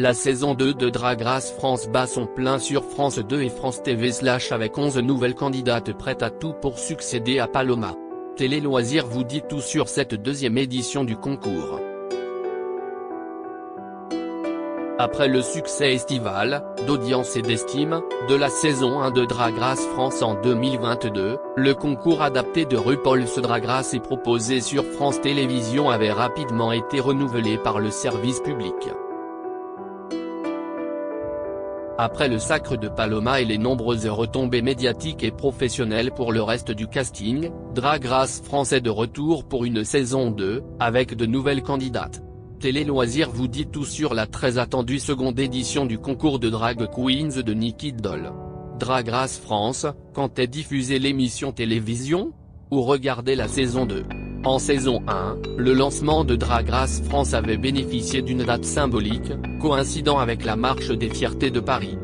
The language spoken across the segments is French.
La saison 2 de Drag Race France bat son plein sur France 2 et France TV / avec 11 nouvelles candidates prêtes à tout pour succéder à Paloma. Télé Loisirs vous dit tout sur cette deuxième édition du concours. Après le succès estival, d'audience et d'estime, de la saison 1 de Drag Race France en 2022, le concours adapté de RuPaul's Drag Race et proposé sur France Télévisions avait rapidement été renouvelé par le service public. Après le sacre de Paloma et les nombreuses retombées médiatiques et professionnelles pour le reste du casting, Drag Race France est de retour pour une saison 2, avec de nouvelles candidates. Télé Loisirs vous dit tout sur la très attendue seconde édition du concours de Drag Queens de Nicky Doll. Drag Race France, quand est diffusée l'émission télévision ? Ou regardez la saison 2. En saison 1, le lancement de Drag Race France avait bénéficié d'une date symbolique, coïncidant avec la Marche des Fiertés de Paris.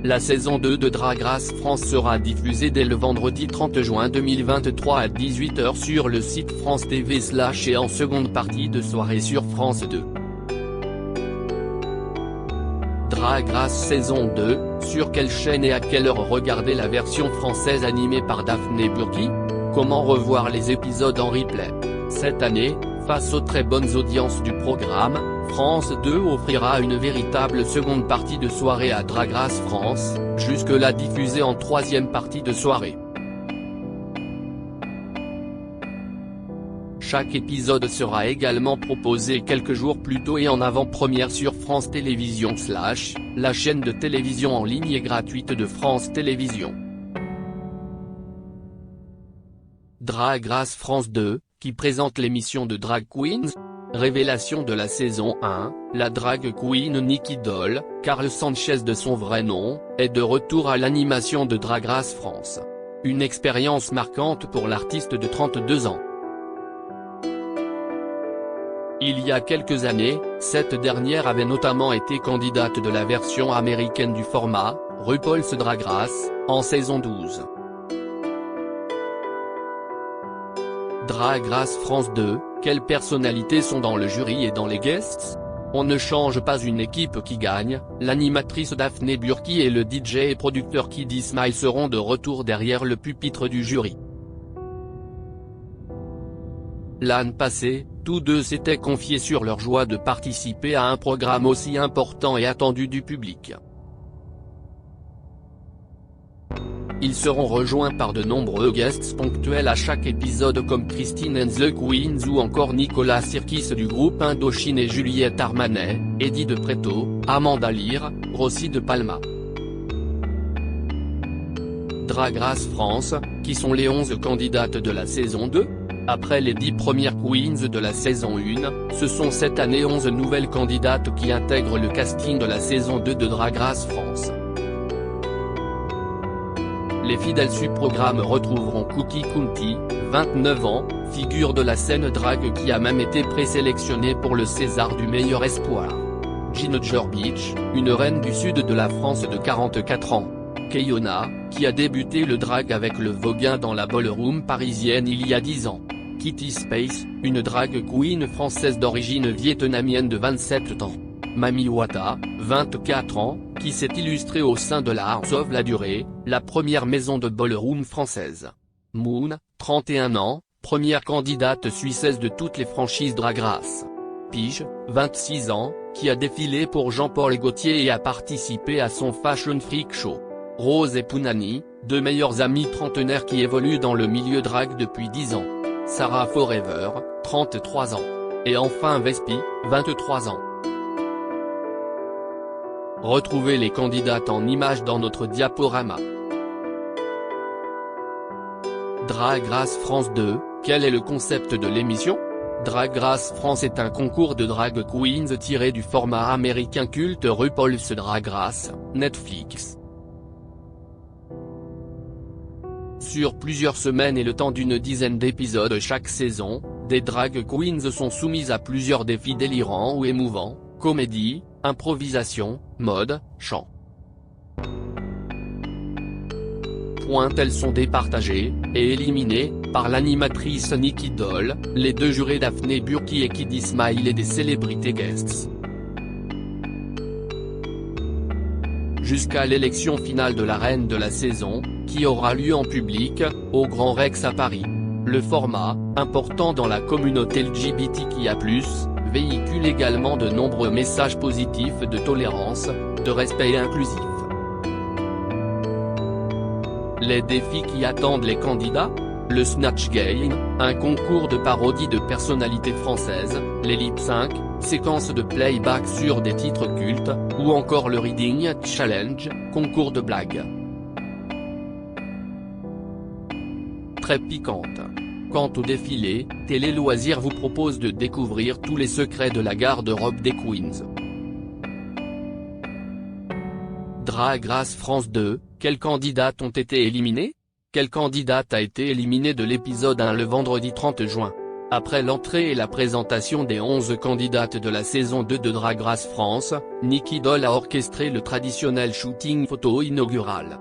La saison 2 de Drag Race France sera diffusée dès le vendredi 30 juin 2023 à 18 h sur le site France TV / et en seconde partie de soirée sur France 2. Drag Race saison 2, sur quelle chaîne et à quelle heure regarder la version française animée par Daphné Burki ? Comment revoir les épisodes en replay ? Cette année, face aux très bonnes audiences du programme, France 2 offrira une véritable seconde partie de soirée à Drag Race France, jusque-là diffusée en troisième partie de soirée. Chaque épisode sera également proposé quelques jours plus tôt et en avant-première sur France Télévisions / la chaîne de télévision en ligne et gratuite de France Télévisions. Drag Race France 2, qui présente l'émission de Drag Queens. Révélation de la saison 1, la drag queen Nicky Doll, Carl Sanchez de son vrai nom, est de retour à l'animation de Drag Race France. Une expérience marquante pour l'artiste de 32 ans. Il y a quelques années, cette dernière avait notamment été candidate de la version américaine du format, RuPaul's Drag Race, en saison 12. Drag Race France 2, quelles personnalités sont dans le jury et dans les guests ? On ne change pas une équipe qui gagne, l'animatrice Daphné Burki et le DJ et producteur Kiddy Smile seront de retour derrière le pupitre du jury. L'année passée, tous deux s'étaient confiés sur leur joie de participer à un programme aussi important et attendu du public. Ils seront rejoints par de nombreux guests ponctuels à chaque épisode comme Christine and the Queens ou encore Nicolas Sirkis du groupe Indochine et Juliette Armanet, Eddie de Pretto, Amanda Lear, Rossi de Palma. Drag Race France, qui sont les 11 candidates de la saison 2 ? Après les 10 premières queens de la saison 1, ce sont cette année 11 nouvelles candidates qui intègrent le casting de la saison 2 de Drag Race France. Les fidèles du programme retrouveront Cookie County, 29 ans, figure de la scène drag qui a même été présélectionnée pour le César du meilleur espoir. Ginger Beach, une reine du sud de la France de 44 ans. Keyona, qui a débuté le drag avec le Voguin dans la ballroom parisienne il y a 10 ans. Kitty Space, une drag queen française d'origine vietnamienne de 27 ans. Mami Wata, 24 ans, qui s'est illustrée au sein de la House of la Durée, la première maison de ballroom française. Moon, 31 ans, première candidate suissesse de toutes les franchises Drag Race. Pige, 26 ans, qui a défilé pour Jean-Paul Gaultier et a participé à son Fashion Freak Show. Rose et Punani, deux meilleures amies trentenaires qui évoluent dans le milieu drag depuis 10 ans. Sarah Forever, 33 ans. Et enfin Vespi, 23 ans. Retrouvez les candidates en images dans notre diaporama. Drag Race France 2, quel est le concept de l'émission ? Drag Race France est un concours de drag queens tiré du format américain culte RuPaul's Drag Race, Netflix. Sur plusieurs semaines et le temps d'une dizaine d'épisodes chaque saison, des drag queens sont soumises à plusieurs défis délirants ou émouvants, comédie, improvisation, mode, chant. point elles sont départagées, et éliminées, par l'animatrice Nikki Doll, les deux jurés Daphné Burki et Kid Ismail et des célébrités guests. Jusqu'à l'élection finale de la reine de la saison, qui aura lieu en public, au Grand Rex à Paris. Le format, important dans la communauté LGBTQIA+, véhicule également de nombreux messages positifs de tolérance, de respect inclusif. Les défis qui attendent les candidats ? Le Snatch Game, un concours de parodie de personnalités françaises, les lip-sync, séquences de playback sur des titres cultes, ou encore le Reading Challenge, concours de blagues. Très piquante. Quant au défilé, Télé Loisirs vous propose de découvrir tous les secrets de la garde-robe des Queens. Drag Race France 2, quelles candidates ont été éliminées ? Quelle candidate a été éliminée de l'épisode 1 le vendredi 30 juin ? Après l'entrée et la présentation des 11 candidates de la saison 2 de Drag Race France, Nikki Doll a orchestré le traditionnel shooting photo inaugural.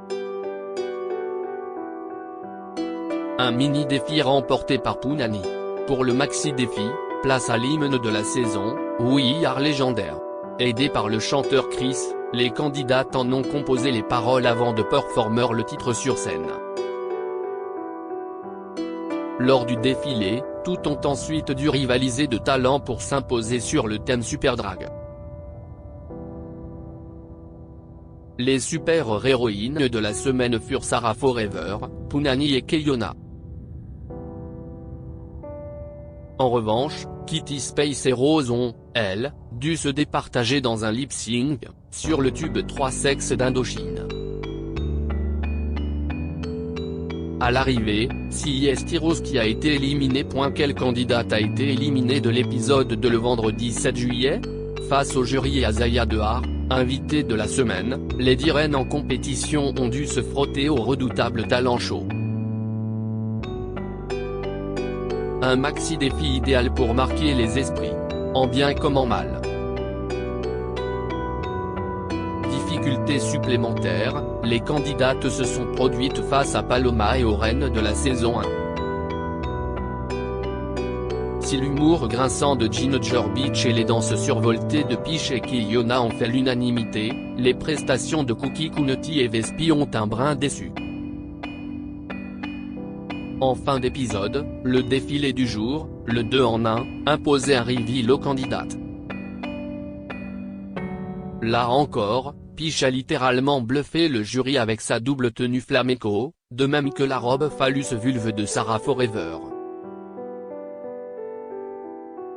Un mini-défi remporté par Pounani. Pour le maxi-défi, place à l'hymne de la saison, We Are légendaire. Aidé par le chanteur Chris, les candidates en ont composé les paroles avant de performer le titre sur scène. Lors du défilé, toutes ont ensuite dû rivaliser de talent pour s'imposer sur le thème Super Drag. Les super-héroïnes de la semaine furent Sarah Forever, Pounani et Keyona. En revanche, Kitty Space et Rose ont, elles, dû se départager dans un lip-sync, sur le tube 3 sexes d'Indochine. À l'arrivée, CIST Rose qui a été éliminée. Quelle candidate a été éliminée de l'épisode de le vendredi 7 juillet ? Face au jury et à Zaya Dehar, invitée de la semaine, les 10 reines en compétition ont dû se frotter au redoutable talent show. Un maxi-défi idéal pour marquer les esprits, en bien comme en mal. Difficultés supplémentaires, les candidates se sont produites face à Paloma et aux reines de la saison 1. Si l'humour grinçant de Ginger Beach et les danses survoltées de Peach et Keyona ont fait l'unanimité, les prestations de Cookie County et Vespi ont un brin déçu. En fin d'épisode, le défilé du jour, le 2 en 1, imposait un reveal aux candidates. Là encore, Peach a littéralement bluffé le jury avec sa double tenue flamenco, de même que la robe phallus vulve de Sarah Forever.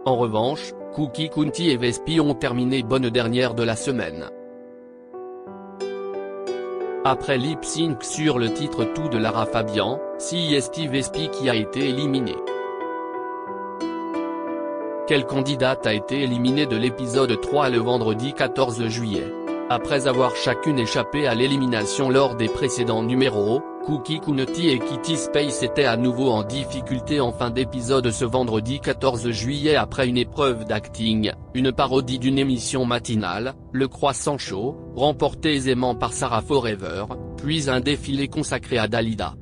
En revanche, Cookie County et Vespi ont terminé bonne dernière de la semaine. Après lip sync sur le titre Tout de Lara Fabian, CIST Vespi qui a été éliminé. Quelle candidate a été éliminée de l'épisode 3 le vendredi 14 juillet ? Après avoir chacune échappé à l'élimination lors des précédents numéros, Cookie County et Kitty Space étaient à nouveau en difficulté en fin d'épisode ce vendredi 14 juillet après une épreuve d'acting, une parodie d'une émission matinale, Le Croissant Show, remportée aisément par Sarah Forever, puis un défilé consacré à Dalida.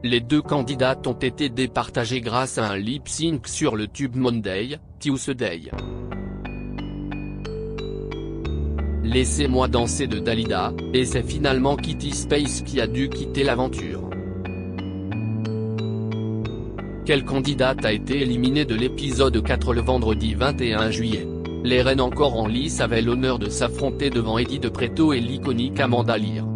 Les deux candidates ont été départagées grâce à un lip-sync sur le tube Monday, Tuesday. Laissez-moi danser de Dalida, et c'est finalement Kitty Space qui a dû quitter l'aventure. Quelle candidate a été éliminée de l'épisode 4 le vendredi 21 juillet ? Les reines encore en lice avaient l'honneur de s'affronter devant Eddie de Pretto et l'iconique Amanda Lear.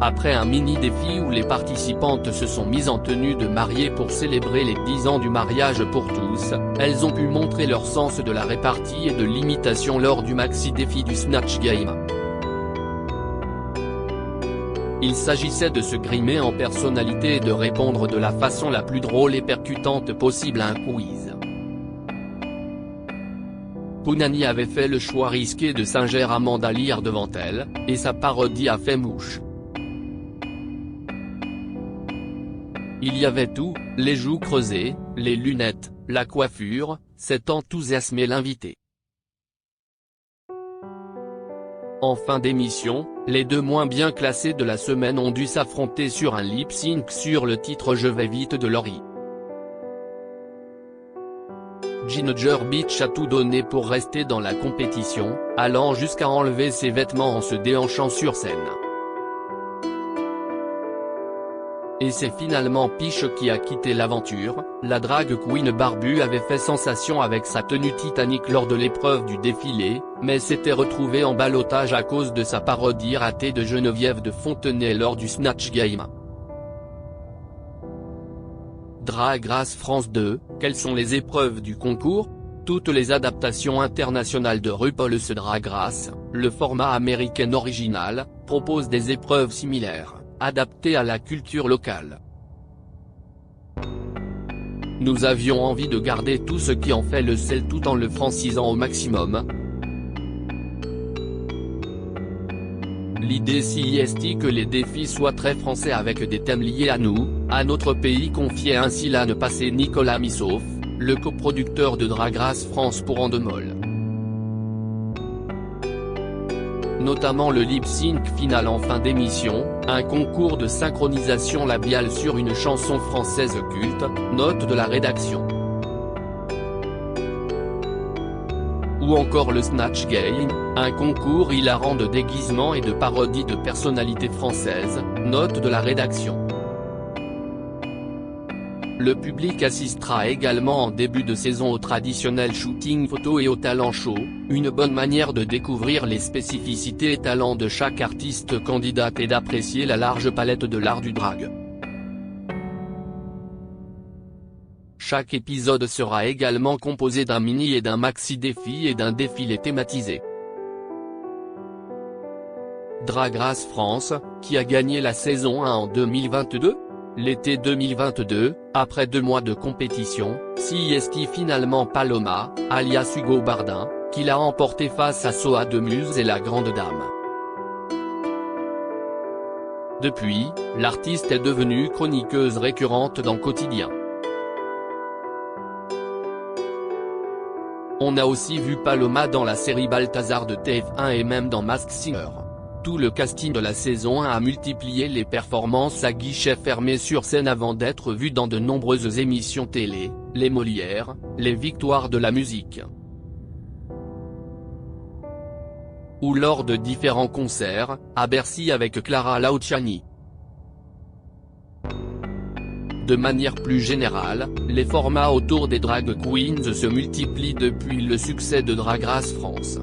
Après un mini-défi où les participantes se sont mises en tenue de mariée pour célébrer les 10 ans du mariage pour tous, elles ont pu montrer leur sens de la répartie et de l'imitation lors du maxi-défi du Snatch Game. Il s'agissait de se grimer en personnalité et de répondre de la façon la plus drôle et percutante possible à un quiz. Pounani avait fait le choix risqué de singer Amanda Lear devant elle, et sa parodie a fait mouche. Il y avait tout, les joues creusées, les lunettes, la coiffure, c'est enthousiasmé l'invité. En fin d'émission, les deux moins bien classés de la semaine ont dû s'affronter sur un lip-sync sur le titre Je vais vite de Laurie. Ginger Beach a tout donné pour rester dans la compétition, allant jusqu'à enlever ses vêtements en se déhanchant sur scène. Et c'est finalement Peach qui a quitté l'aventure. La drag queen barbue avait fait sensation avec sa tenue Titanic lors de l'épreuve du défilé, mais s'était retrouvée en ballottage à cause de sa parodie ratée de Geneviève de Fontenay lors du Snatch Game. Drag Race France 2, quelles sont les épreuves du concours? Toutes les adaptations internationales de RuPaul's Drag Race, le format américain original, proposent des épreuves similaires, adaptées à la culture locale. Nous avions envie de garder tout ce qui en fait le sel tout en le francisant au maximum. L'idée est que les défis soient très français avec des thèmes liés à nous, à notre pays, confiait ainsi l'âne passé Nicolas Missouf, le coproducteur de Drag Race France pour Endemol. Notamment le lip-sync final en fin d'émission, un concours de synchronisation labiale sur une chanson française culte, note de la rédaction. Ou encore le Snatch Game, un concours hilarant de déguisement et de parodie de personnalités françaises, note de la rédaction. Le public assistera également en début de saison au traditionnel shooting photo et au talent show, une bonne manière de découvrir les spécificités et talents de chaque artiste candidate et d'apprécier la large palette de l'art du drag. Chaque épisode sera également composé d'un mini et d'un maxi défi et d'un défilé thématisé. Drag Race France, qui a gagné la saison 1 en 2022? L'été 2022, après 2 mois de compétition, c'est finalement Paloma, alias Hugo Bardin, qui l'a emporté face à Soa de Muse et la Grande Dame. Depuis, l'artiste est devenue chroniqueuse récurrente dans Quotidien. On a aussi vu Paloma dans la série Balthazar de TF1 et même dans Masked Singer. Tout le casting de la saison 1 a multiplié les performances à guichet fermé sur scène avant d'être vu dans de nombreuses émissions télé, les Molières, les Victoires de la musique, ou lors de différents concerts, à Bercy avec Clara Luciani. De manière plus générale, les formats autour des drag queens se multiplient depuis le succès de Drag Race France.